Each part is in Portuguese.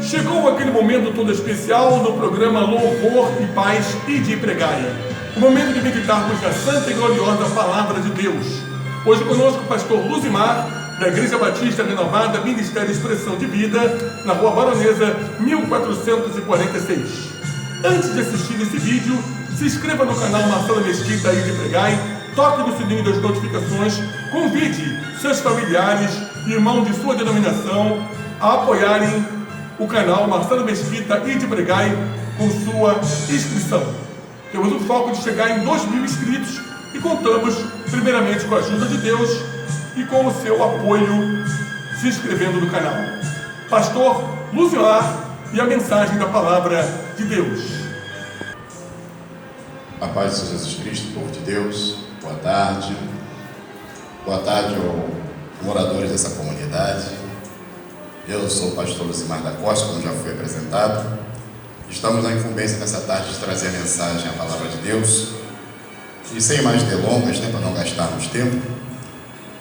Chegou aquele momento todo especial no programa Louvor e Paz e de Pregai. O momento de meditarmos na santa e gloriosa Palavra de Deus. Hoje conosco o pastor Luzimar, da Igreja Batista Renovada, Ministério Expressão de Vida, na Rua Baronesa, 1446. Antes de assistir esse vídeo, se inscreva no canal Marcelo Mesquita e de Pregai, toque no sininho das notificações, convide seus familiares e irmãos de sua denominação a apoiarem o canal Marcelo Mesquita e de Pregai com sua inscrição. Temos o foco de chegar em 2.000 inscritos e contamos primeiramente com a ajuda de Deus e com o seu apoio se inscrevendo no canal. Pastor Luzimar e a mensagem da Palavra de Deus. A paz de Jesus Cristo, povo de Deus, boa tarde. Boa tarde aos moradores dessa comunidade. Eu sou o pastor Luzimar da Costa, como já foi apresentado. Estamos na incumbência nessa tarde de trazer a mensagem, a Palavra de Deus. E sem mais delongas, para não gastarmos tempo,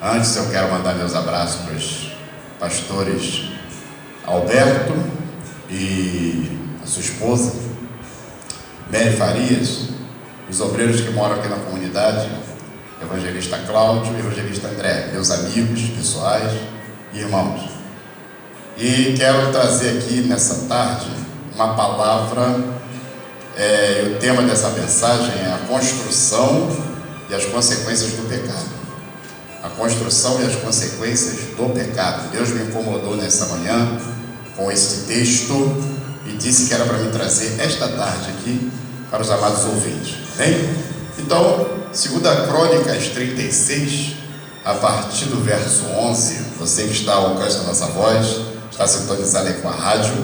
antes eu quero mandar meus abraços para os pastores Alberto e a sua esposa, Mary Farias, os obreiros que moram aqui na comunidade, evangelista Cláudio e evangelista André, meus amigos pessoais e irmãos. E quero trazer aqui nessa tarde uma palavra, o tema dessa mensagem é a construção e as consequências do pecado. A construção e as consequências do pecado. Deus me incomodou nessa manhã com esse texto e disse que era para me trazer esta tarde aqui para os amados ouvintes. Bem? Então, 2 Crônicas 36, a partir do verso 11, você que está ao alcance da nossa voz, está sintonizado aí com a rádio,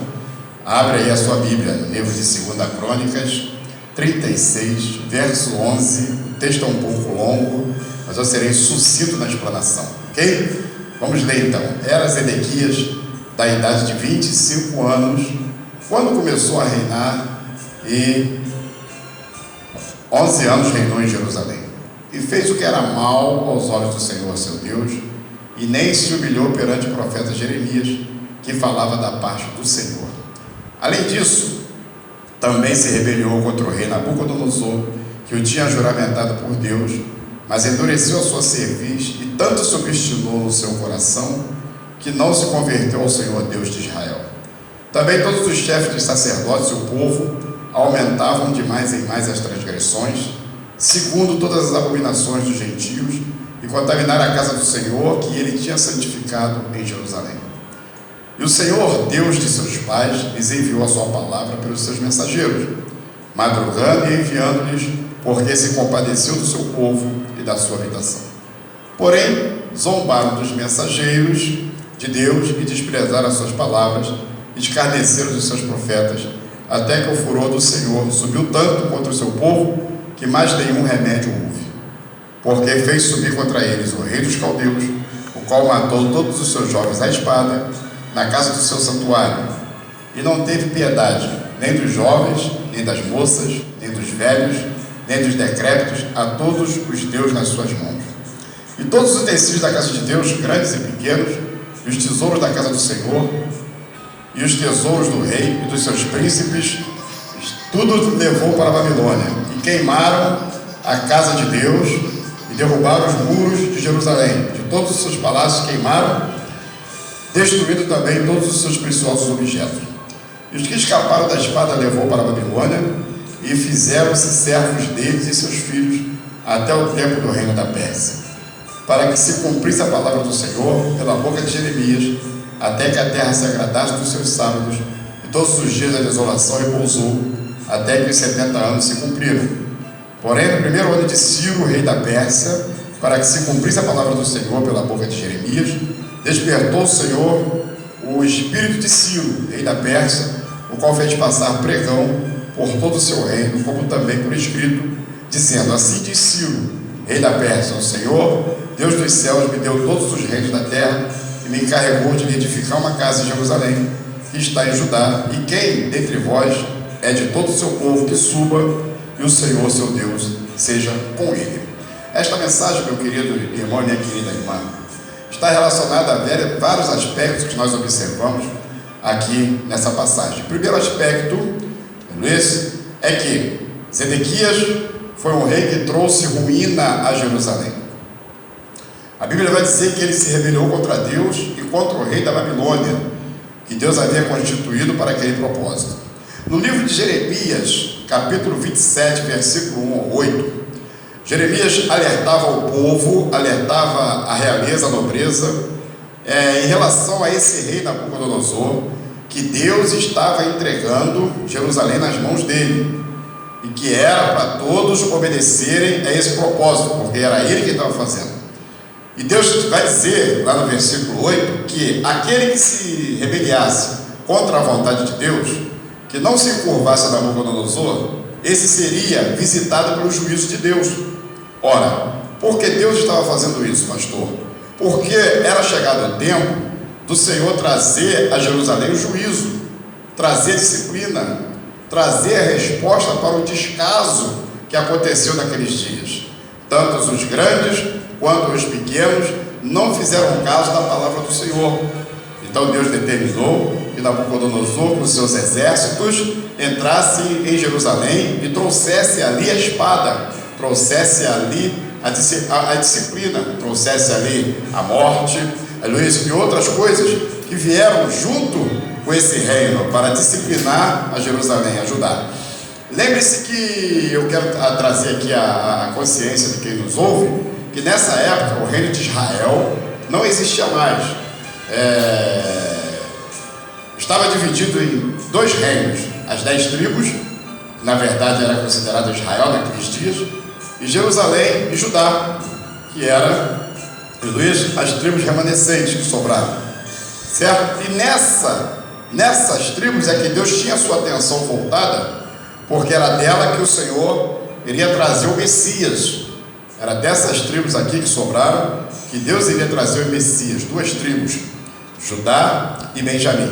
abre aí a sua Bíblia, no livro de 2 Crônicas 36, verso 11. O texto é um pouco longo, mas eu serei sucinto na explanação, ok? Vamos ler então. Era Zedequias da idade de 25 anos, quando começou a reinar, e 11 anos reinou em Jerusalém. E fez o que era mal aos olhos do Senhor, seu Deus, e nem se humilhou perante o profeta Jeremias, que falava da parte do Senhor. Além disso, também se rebelou contra o rei Nabucodonosor, que o tinha juramentado por Deus, mas endureceu a sua cerviz e tanto se obstinou no seu coração, que não se converteu ao Senhor Deus de Israel. Também todos os chefes dos sacerdotes e o povo aumentavam de mais em mais as transgressões, segundo todas as abominações dos gentios, e contaminaram a casa do Senhor, que ele tinha santificado em Jerusalém. E o Senhor, Deus de seus pais, lhes enviou a sua palavra pelos seus mensageiros, madrugando e enviando-lhes, porque se compadeceu do seu povo e da sua habitação. Porém, zombaram dos mensageiros de Deus e desprezaram as suas palavras, e escarneceram dos seus profetas, até que o furor do Senhor subiu tanto contra o seu povo, que mais nenhum remédio houve. Porque fez subir contra eles o rei dos caldeus, o qual matou todos os seus jovens à espada, na casa do seu santuário, e não teve piedade, nem dos jovens, nem das moças, nem dos velhos, nem dos decrépitos, a todos os deu nas suas mãos. E todos os utensílios da casa de Deus, grandes e pequenos, e os tesouros da casa do Senhor, e os tesouros do rei e dos seus príncipes, tudo levou para a Babilônia, e queimaram a casa de Deus, e derrubaram os muros de Jerusalém, de todos os seus palácios queimaram, destruindo também todos os seus preciosos objetos. E os que escaparam da espada levou para a Babilônia, e fizeram-se servos deles e seus filhos, até o tempo do reino da Pérsia, para que se cumprisse a palavra do Senhor, pela boca de Jeremias, até que a terra se agradasse dos seus sábados, e todos os dias da desolação repousou, até que os 70 anos se cumpriram. Porém, no primeiro ano de Ciro, rei da Pérsia, para que se cumprisse a palavra do Senhor pela boca de Jeremias, despertou o Senhor o espírito de Ciro, rei da Pérsia, o qual fez passar pregão por todo o seu reino, como também por escrito, dizendo: assim diz Ciro, rei da Pérsia, o Senhor, Deus dos céus, me deu todos os reinos da terra, e me encarregou de lhe edificar uma casa em Jerusalém, que está em Judá, e quem dentre vós é de todo o seu povo, que suba, e o Senhor, seu Deus, seja com ele. Esta mensagem, meu querido irmão e minha querida irmã, está relacionada a vários aspectos que nós observamos aqui nessa passagem. O primeiro aspecto, Luiz, é que Zedequias foi um rei que trouxe ruína a Jerusalém. A Bíblia vai dizer que ele se rebelou contra Deus e contra o rei da Babilônia, que Deus havia constituído para aquele propósito. No livro de Jeremias, capítulo 27, versículo 1 ao 8, Jeremias alertava o povo, alertava a realeza, a nobreza, em relação a esse rei Nabucodonosor, que Deus estava entregando Jerusalém nas mãos dele, e que era para todos obedecerem a esse propósito, porque era ele que estava fazendo. E Deus vai dizer, lá no versículo 8, que aquele que se rebeliasse contra a vontade de Deus, que não se curvasse a Nabucodonosor, esse seria visitado pelo juízo de Deus. Ora, por que Deus estava fazendo isso, pastor? Porque era chegado o tempo do Senhor trazer a Jerusalém o juízo, trazer disciplina, trazer a resposta para o descaso que aconteceu naqueles dias. Tanto os grandes quanto os pequenos não fizeram caso da palavra do Senhor. Então Deus determinou que Nabucodonosor, com seus exércitos, entrasse em Jerusalém e trouxesse ali a espada, trouxesse ali a disciplina, trouxesse ali a morte, e outras coisas que vieram junto com esse reino para disciplinar a Jerusalém, ajudar. Lembre-se que eu quero trazer aqui a consciência de quem nos ouve, que nessa época o reino de Israel não existia mais. Estava dividido em dois reinos, as 10 tribos, que na verdade era considerado Israel naqueles dias, e Jerusalém e Judá, que era, as tribos remanescentes que sobraram, certo? E nessas tribos é que Deus tinha a sua atenção voltada, porque era dela que o Senhor iria trazer o Messias. Era dessas tribos aqui que sobraram que Deus iria trazer o Messias, 2 tribos, Judá e Benjamim.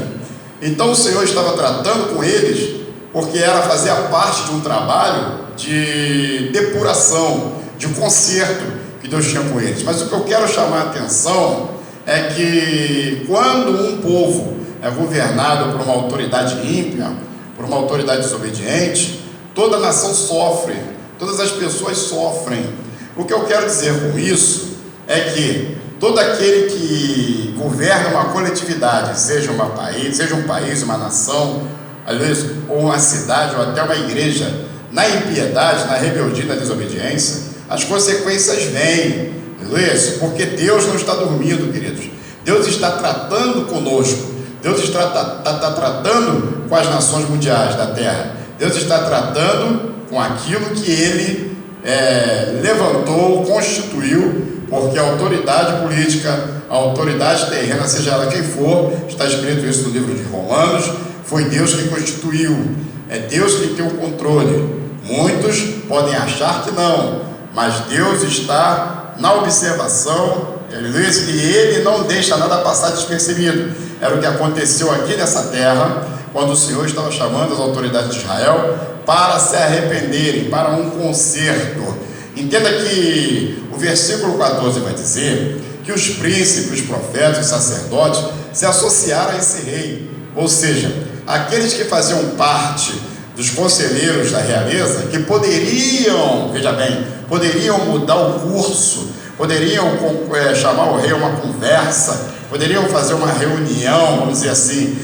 Então o Senhor estava tratando com eles, porque fazia parte de um trabalho de depuração, de conserto que Deus tinha com eles. Mas o que eu quero chamar a atenção é que quando um povo é governado por uma autoridade ímpia, por uma autoridade desobediente, toda a nação sofre, todas as pessoas sofrem. O que eu quero dizer com isso é que todo aquele que governa uma coletividade, seja um país, uma nação, às vezes, ou uma cidade, ou até uma igreja, na impiedade, na rebeldia, na desobediência, as consequências vêm, porque Deus não está dormindo, queridos. Deus está tratando conosco. Deus está tratando com as nações mundiais da terra. Deus está tratando com aquilo que Ele levantou, constituiu, porque a autoridade política, a autoridade terrena, seja ela quem for, está escrito isso no livro de Romanos, foi Deus que constituiu, é Deus que tem o controle. Muitos podem achar que não, mas Deus está na observação, e Ele não deixa nada passar despercebido. Era o que aconteceu aqui nessa terra, quando o Senhor estava chamando as autoridades de Israel para se arrependerem, para um conserto. Entenda que o versículo 14 vai dizer que os príncipes, os profetas, os sacerdotes se associaram a esse rei, ou seja, aqueles que faziam parte dos conselheiros da realeza, que poderiam, veja bem, poderiam mudar o curso, poderiam chamar o rei a uma conversa, poderiam fazer uma reunião, vamos dizer assim,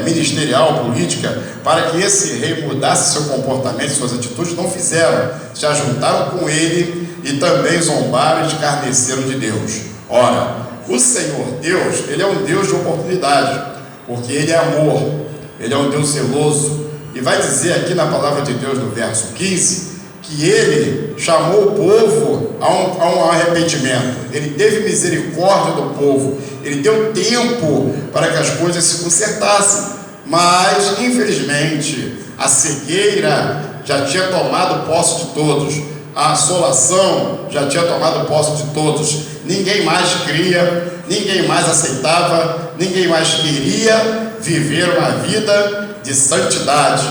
ministerial, política, para que esse rei mudasse seu comportamento, suas atitudes. Não fizeram, se ajuntaram com ele e também zombaram e escarneceram de Deus. Ora, o Senhor Deus, Ele é um Deus de oportunidade, porque Ele é amor, Ele é um Deus zeloso, e vai dizer aqui na palavra de Deus no verso 15, que Ele chamou o povo a um arrependimento. Ele teve misericórdia do povo, Ele deu tempo para que as coisas se consertassem, mas infelizmente a cegueira já tinha tomado posse de todos, a assolação já tinha tomado posse de todos. Ninguém mais cria, ninguém mais aceitava, ninguém mais queria viver uma vida de santidade.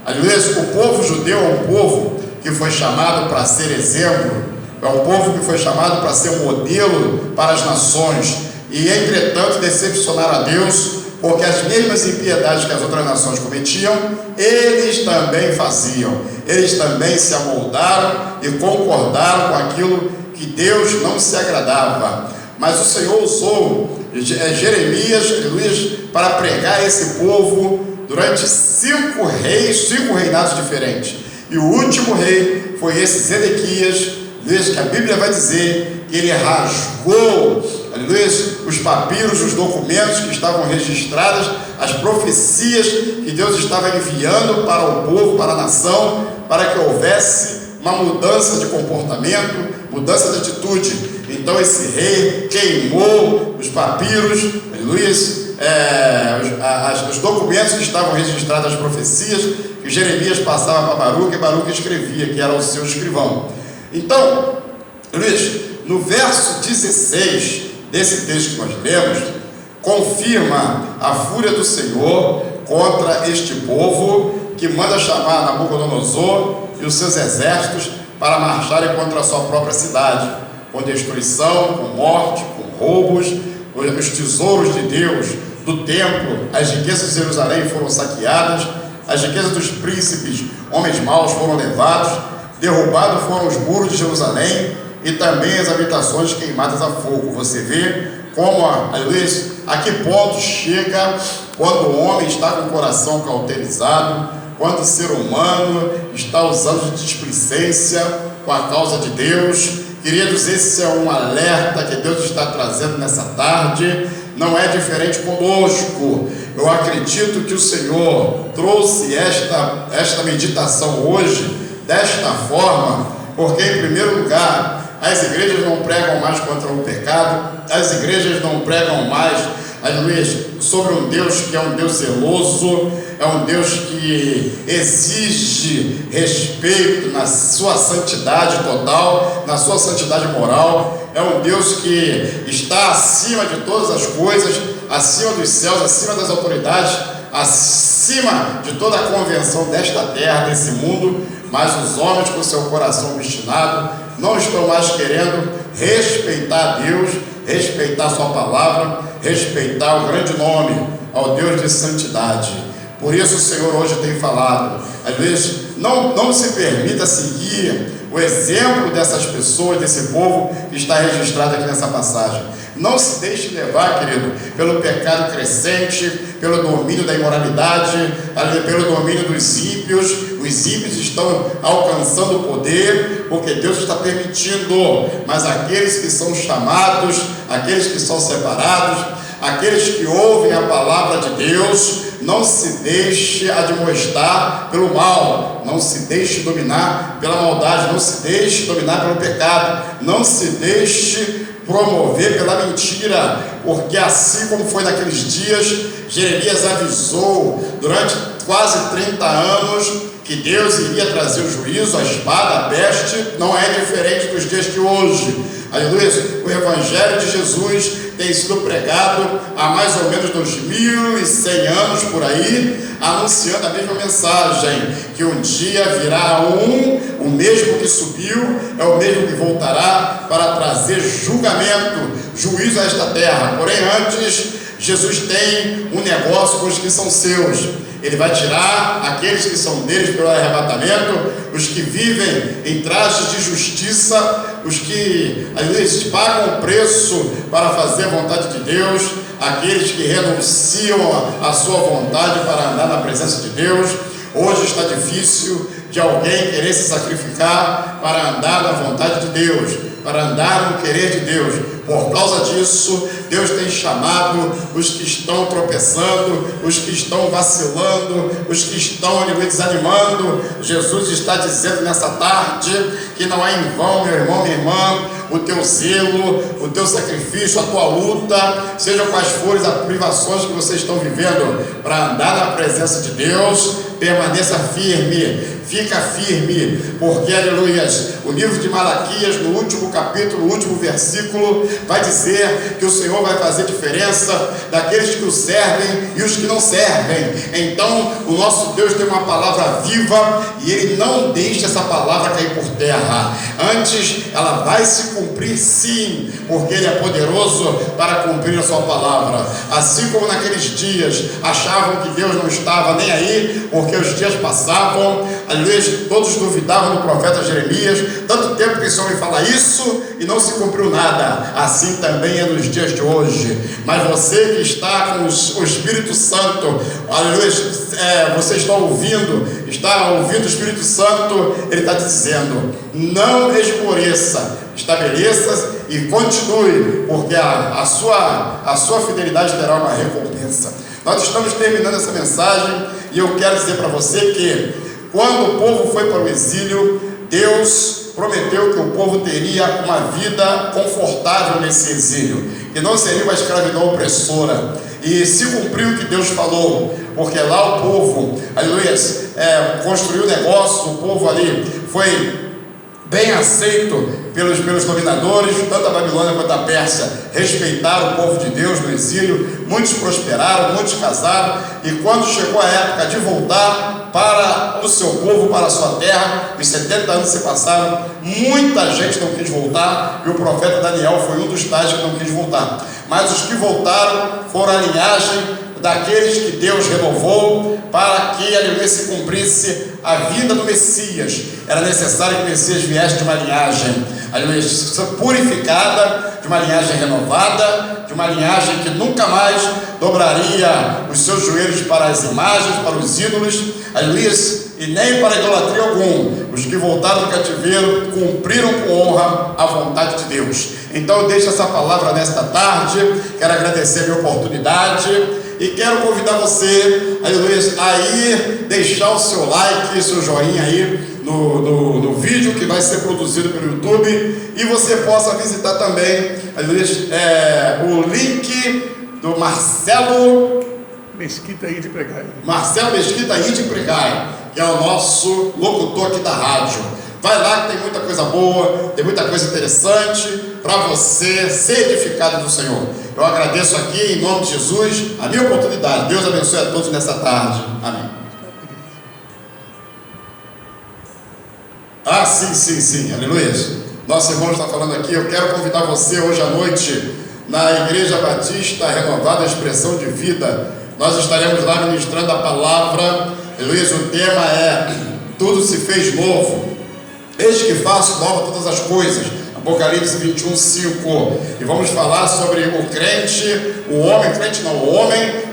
Aliás, o povo judeu é um povo que foi chamado para ser exemplo, é um povo que foi chamado para ser um modelo para as nações, e entretanto decepcionaram a Deus, porque as mesmas impiedades que as outras nações cometiam, eles também faziam. Eles também se amoldaram e concordaram com aquilo que Deus não se agradava. Mas o Senhor usou Jeremias, para pregar a esse povo durante 5 reinados diferentes. E o último rei foi esse Zedequias, que a Bíblia vai dizer que ele rasgou, os papiros, os documentos que estavam registrados, as profecias que Deus estava enviando para o povo, para a nação, para que houvesse uma mudança de comportamento, mudança de atitude. Então esse rei queimou os papiros, os documentos que estavam registrados, as profecias que Jeremias passava para Baruque, e Baruque escrevia, que era o seu escrivão. Então, no verso 16 desse texto que nós lemos, confirma a fúria do Senhor contra este povo, que manda chamar Nabucodonosor e os seus exércitos para marcharem contra a sua própria cidade, com destruição, com morte, com roubos. Os tesouros de Deus, do templo, as riquezas de Jerusalém foram saqueadas, as riquezas dos príncipes, homens maus, foram levados, derrubados foram os muros de Jerusalém e também as habitações queimadas a fogo. Você vê como, a que ponto chega quando o homem está com o coração cauterizado, quando o ser humano está usando de displicência com a causa de Deus. Queridos, esse é um alerta que Deus está trazendo nessa tarde. Não é diferente conosco. Eu acredito que o Senhor trouxe esta meditação hoje desta forma, porque, em primeiro lugar, as igrejas não pregam mais contra o pecado, as igrejas não pregam mais sobre um Deus que é um Deus zeloso, é um Deus que exige respeito na sua santidade total, na sua santidade moral. É um Deus que está acima de todas as coisas, acima dos céus, acima das autoridades, acima de toda a convenção desta terra, desse mundo. Mas os homens, com seu coração obstinado, não estão mais querendo respeitar Deus, respeitar sua palavra, respeitar o grande nome, ao Deus de santidade. Por isso o Senhor hoje tem falado, às vezes, não se permita seguir o exemplo dessas pessoas, desse povo que está registrado aqui nessa passagem. Não se deixe levar, querido, pelo pecado crescente, pelo domínio da imoralidade, pelo domínio dos ímpios. Os ímpios estão alcançando o poder, porque Deus está permitindo. Mas aqueles que são chamados, aqueles que são separados, aqueles que ouvem a palavra de Deus, não se deixe admoestar pelo mal, não se deixe dominar pela maldade, não se deixe dominar pelo pecado, não se deixe promover pela mentira, porque assim como foi naqueles dias, Jeremias avisou durante quase 30 anos que Deus iria trazer o juízo, a espada, a peste. Não é diferente dos dias de hoje. Aleluia. O Evangelho de Jesus tem sido pregado há mais ou menos 2100 anos por aí, anunciando a mesma mensagem, que um dia virá o mesmo que subiu, é o mesmo que voltará para trazer julgamento, juízo a esta terra. Porém, antes, Jesus tem um negócio com os que são seus. Ele vai tirar aqueles que são deles pelo arrebatamento, os que vivem em trajes de justiça, os que às vezes pagam o preço para fazer a vontade de Deus, aqueles que renunciam à sua vontade para andar na presença de Deus. Hoje está difícil de alguém querer se sacrificar para andar na vontade de Deus, para andar no querer de Deus. Por causa disso, Deus tem chamado os que estão tropeçando, os que estão vacilando, os que estão desanimando. Jesus está dizendo nessa tarde que não é em vão, meu irmão, minha irmã, o teu zelo, o teu sacrifício, a tua luta, sejam quais forem as privações que vocês estão vivendo para andar na presença de Deus. permaneça firme, fica firme, porque, aleluia, o livro de Malaquias, no último capítulo, no último versículo, vai dizer que o Senhor vai fazer diferença daqueles que o servem e os que não servem. Então, o nosso Deus tem uma palavra viva e Ele não deixa essa palavra cair por terra. Antes, ela vai se cumprir sim, porque Ele é poderoso para cumprir a sua palavra. Assim como naqueles dias achavam que Deus não estava nem aí, porque os dias passavam, todos duvidavam do profeta Jeremias, tanto tempo que esse homem fala isso e não se cumpriu nada. Assim também é nos dias de hoje. Mas você que está com o Espírito Santo, aleluia, você está ouvindo o Espírito Santo, ele está te dizendo: não esmoreça, estabeleça e continue, porque a sua fidelidade terá uma recompensa. Nós estamos terminando essa mensagem e eu quero dizer para você que quando o povo foi para o exílio, Deus prometeu que o povo teria uma vida confortável nesse exílio, que não seria uma escravidão opressora. E se cumpriu o que Deus falou, porque lá o povo, aleluia, construiu negócio, o povo ali foi bem aceito pelos dominadores, tanto a Babilônia quanto a Pérsia respeitaram o povo de Deus no exílio, muitos prosperaram, muitos casaram, e quando chegou a época de voltar para o seu povo, para a sua terra, os 70 anos se passaram, muita gente não quis voltar, e o profeta Daniel foi um dos tais que não quis voltar, mas os que voltaram foram a linhagem daqueles que Deus renovou para que ali se cumprisse a vinda do Messias. Era necessário que o Messias viesse de uma linhagem purificada, de uma linhagem renovada, de uma linhagem que nunca mais dobraria os seus joelhos para as imagens, para os ídolos, e nem para idolatria algum. Os que voltaram do cativeiro cumpriram com honra a vontade de Deus. Então eu deixo essa palavra nesta tarde, quero agradecer a minha oportunidade e quero convidar você, a ir deixar o seu like, seu joinha aí no vídeo que vai ser produzido pelo YouTube, e você possa visitar também o link do Marcelo Mesquita Ide Pregai. Marcelo Mesquita Ide Pregai, que é o nosso locutor aqui da rádio. Vai lá que tem muita coisa boa, tem muita coisa interessante para você ser edificado do Senhor. Eu agradeço aqui em nome de Jesus a minha oportunidade. Deus abençoe a todos nessa tarde. Amém. Sim, aleluia. Nosso irmão está falando aqui. Eu quero convidar você hoje à noite na Igreja Batista Renovada Expressão de Vida. Nós estaremos lá ministrando a palavra. Aleluia. O tema é: tudo se fez novo. Eis que faço nova todas as coisas. Apocalipse 21:5. E vamos falar sobre o crente, o homem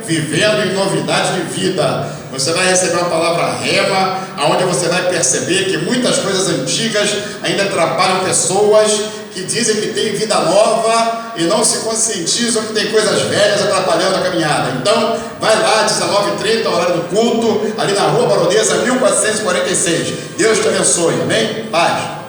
vivendo em novidade de vida. Você vai receber uma palavra rema, onde você vai perceber que muitas coisas antigas ainda atrapalham pessoas que dizem que tem vida nova e não se conscientizam que tem coisas velhas atrapalhando a caminhada. Então, vai lá, 19h30, horário do culto, ali na Rua Baronesa, 1446. Deus te abençoe, amém? Paz.